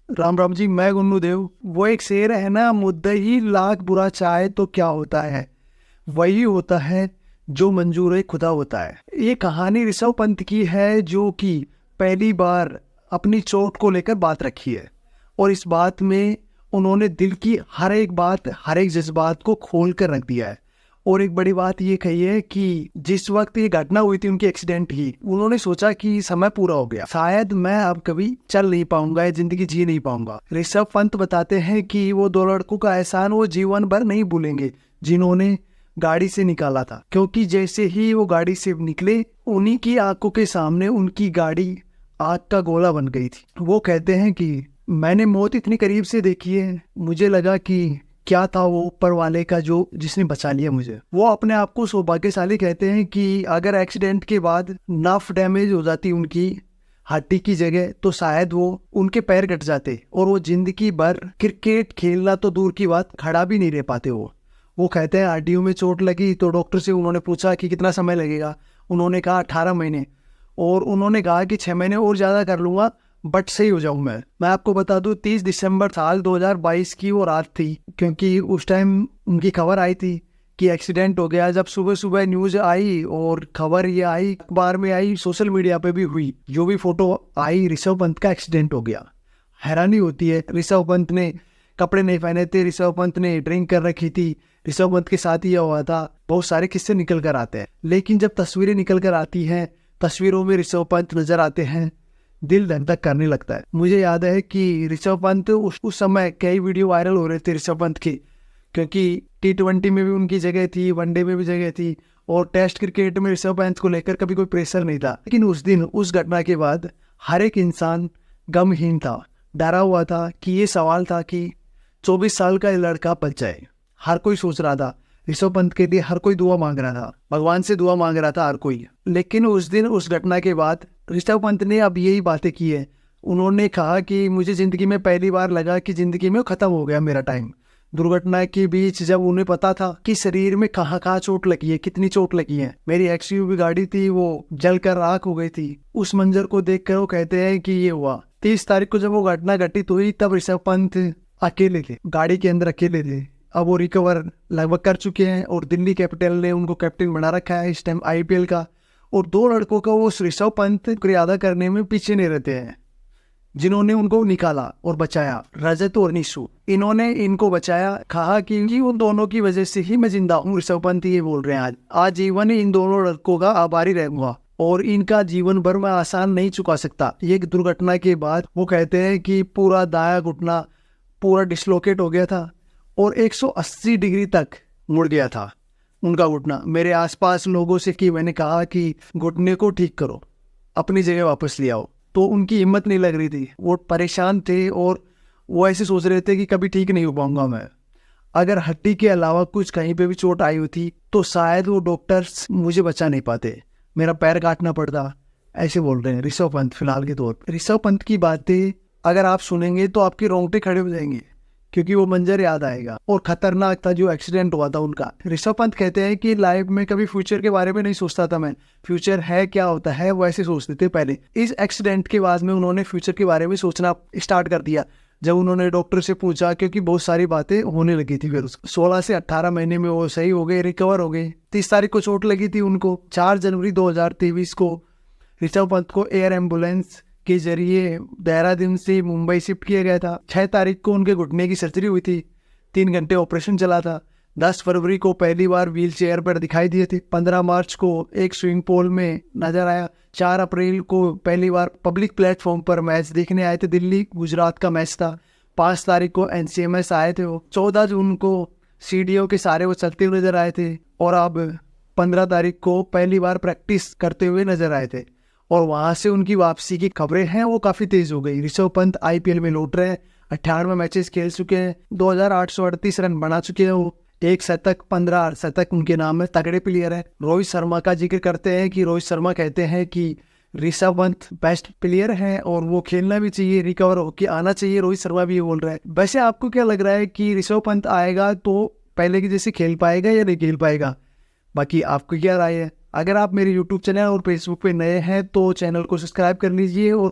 राम राम जी, मैं गुन्नू देव। वो एक शेर है ना, मुद्दई लाख बुरा चाहे तो क्या होता है, वही होता है जो मंजूर खुदा होता है। ये कहानी ऋषभ पंत की है, जो कि पहली बार अपनी चोट को लेकर बात रखी है। और इस बात में उन्होंने दिल की हर एक बात, हर एक जज्बात को खोल कर रख दिया है। और एक बड़ी बात ये कही है कि जिस वक्त ये घटना हुई थी, उनकी एक्सीडेंट की, उन्होंने सोचा कि समय पूरा हो गया, शायद मैं अब कभी चल नहीं पाऊंगा, ये जिंदगी जी नहीं पाऊंगा। ऋषभ पंत बताते हैं कि वो दो लड़कों का एहसान वो जीवन भर नहीं भूलेंगे, जिन्होंने गाड़ी से निकाला था। क्योंकि जैसे ही वो गाड़ी से निकले, उन्हीं की आंखों के सामने उनकी गाड़ी आग का गोला बन गई थी। वो कहते हैं कि मैंने मौत इतनी करीब से देखी है, मुझे लगा कि क्या था वो ऊपर वाले का जो जिसने बचा लिया मुझे। वो अपने आप को सौभाग्यशाली कहते हैं कि अगर एक्सीडेंट के बाद नर्व डैमेज हो जाती उनकी हड्डी की जगह, तो शायद वो उनके पैर कट जाते और वो जिंदगी भर क्रिकेट खेलना तो दूर की बात, खड़ा भी नहीं रह पाते। वो कहते हैं हड्डियों में चोट लगी तो डॉक्टर से उन्होंने पूछा कि कितना समय लगेगा। उन्होंने कहा 18 महीने। और उन्होंने कहा कि 6 महीने और ज़्यादा कर लूँगा, बट सही हो जाऊँ मैं आपको बता दूं, 30 दिसंबर साल 2022 की वो रात थी। क्योंकि उस टाइम उनकी खबर आई थी कि एक्सीडेंट हो गया। जब सुबह सुबह न्यूज़ आई और खबर ये आई, अखबार में आई, सोशल मीडिया पे भी हुई, जो भी फोटो आई, ऋषभ पंत का एक्सीडेंट हो गया। हैरानी होती है, ऋषभ पंत ने कपड़े नहीं पहने थे, ऋषभ पंत ने ड्रिंक कर रखी थी, ऋषभ पंत के साथ ही हुआ था। बहुत सारे किस्से निकल कर आते हैं, लेकिन जब तस्वीरें निकल कर आती हैं, तस्वीरों में ऋषभ पंत नजर आते हैं, दिल धक धक करने लगता है। मुझे याद है कि ऋषभ पंत उस समय कई वीडियो वायरल हो रहे थे ऋषभ पंत के, क्योंकि T20 में भी उनकी जगह थी, वनडे में भी जगह थी, और टेस्ट क्रिकेट में ऋषभ पंत को लेकर कभी कोई प्रेशर नहीं था। लेकिन उस दिन, उस घटना के बाद हर एक इंसान गमहीन था, डरा हुआ था। कि ये सवाल था कि 24 साल का लड़का बच जाए। हर कोई सोच रहा था, ऋषभ पंत के लिए हर कोई दुआ मांग रहा था, भगवान से दुआ मांग रहा था हर कोई। लेकिन उस दिन, उस घटना के बाद ऋषभ पंत ने अब यही बातें की है। उन्होंने कहा कि मुझे जिंदगी में पहली बार लगा कि जिंदगी में खत्म हो गया मेरा टाइम। दुर्घटना के बीच जब उन्हें पता था कि शरीर में कहाँ कहाँ चोट लगी है, कितनी चोट लगी है, मेरी XUV गाड़ी थी वो जलकर राख हो गई थी, उस मंजर को देखकर वो कहते हैं कि ये हुआ। 30 तारीख को जब वो घटना घटित हुई, तब ऋषभ पंत अकेले थे, गाड़ी के अंदर अकेले थे। अब वो रिकवर लगभग कर चुके हैं और दिल्ली कैपिटल ने उनको कैप्टन बना रखा है इस टाइम IPL का। और दो लड़कों का वो ऋषभ पंत को अदा करने में पीछे नहीं रहते हैं, जिन्होंने उनको निकाला और बचाया, रजत और निशु। इन्होंने इनको बचाया। कहा कि उन दोनों की वजह से ही मैं जिंदा हूँ, ऋषभ पंत ये बोल रहे हैं। आज जीवन इन दोनों लड़कों का आभारी रहूंगा और इनका जीवन भर मैं आसान नहीं चुका सकता। ये दुर्घटना के बाद वो कहते हैं कि पूरा दाया घुटना पूरा डिसलोकेट हो गया था और 180 डिग्री तक मुड़ गया था उनका घुटना। मेरे आसपास लोगों से कि मैंने कहा कि घुटने को ठीक करो, अपनी जगह वापस ले आओ, तो उनकी हिम्मत नहीं लग रही थी। वो परेशान थे और वो ऐसे सोच रहे थे कि कभी ठीक नहीं हो पाऊंगा मैं। अगर हड्डी के अलावा कुछ कहीं पे भी चोट आई होती तो शायद वो डॉक्टर्स मुझे बचा नहीं पाते, मेरा पैर काटना पड़ता। ऐसे बोल रहे हैं ऋषभ पंत फिलहाल के तौर पर। ऋषभ पंत की बातें अगर आप सुनेंगे तो आपके रोंगटे खड़े हो जाएंगे, क्योंकि वो मंजर याद आएगा। और खतरनाक था जो एक्सीडेंट हुआ था उनका। ऋषभ पंत कहते हैं कि लाइफ में कभी फ्यूचर के बारे में नहीं सोचता था मैं, फ्यूचर है क्या होता है वो ऐसे सोचते थे पहले। इस एक्सीडेंट के बाद में उन्होंने फ्यूचर के बारे में सोचना स्टार्ट कर दिया, जब उन्होंने डॉक्टर से पूछा, क्योंकि बहुत सारी बातें होने लगी थी। फिर 16 से 18 महीने में वो सही हो गए, रिकवर हो गए। 30 तारीख को चोट लगी थी उनको। 4 जनवरी 2023 को ऋषभ पंत को एयर एम्बुलेंस के जरिए देहरादून से मुंबई शिफ्ट किया गया था। 6 तारीख को उनके घुटने की सर्जरी हुई थी, 3 घंटे ऑपरेशन चला था। 10 फरवरी को पहली बार व्हील चेयर पर दिखाई दिए थे। 15 मार्च को एक स्विमिंग पूल में नजर आया। 4 अप्रैल को पहली बार पब्लिक प्लेटफॉर्म पर मैच देखने आए थे, दिल्ली गुजरात का मैच था। 5 तारीख को NCMS आए थे वो। 14 जून को सीढ़ियों के सारे वो चलते हुए नजर आए थे। और अब 15 तारीख को पहली बार प्रैक्टिस करते हुए नजर आए थे। और वहां से उनकी वापसी की खबरें हैं वो काफी तेज हो गई। ऋषभ पंत IPL में लौट रहे हैं, 98 मैचेस खेल चुके हैं, 2838 रन बना चुके हैं वो। 1 शतक, 15 शतक उनके नाम में, तगड़े प्लेयर है। रोहित शर्मा का जिक्र करते हैं कि रोहित शर्मा कहते हैं कि ऋषभ पंत बेस्ट प्लेयर है और वो खेलना भी चाहिए, रिकवर होके आना चाहिए। रोहित शर्मा भी ये बोल रहा है। वैसे आपको क्या लग रहा है कि ऋषभ पंत आएगा तो पहले की जैसे खेल पाएगा या नहीं खेल पाएगा? बाकी आपको क्या राय है? अगर आप मेरे YouTube चैनल और Facebook पे नए हैं तो चैनल को सब्सक्राइब कर लीजिए और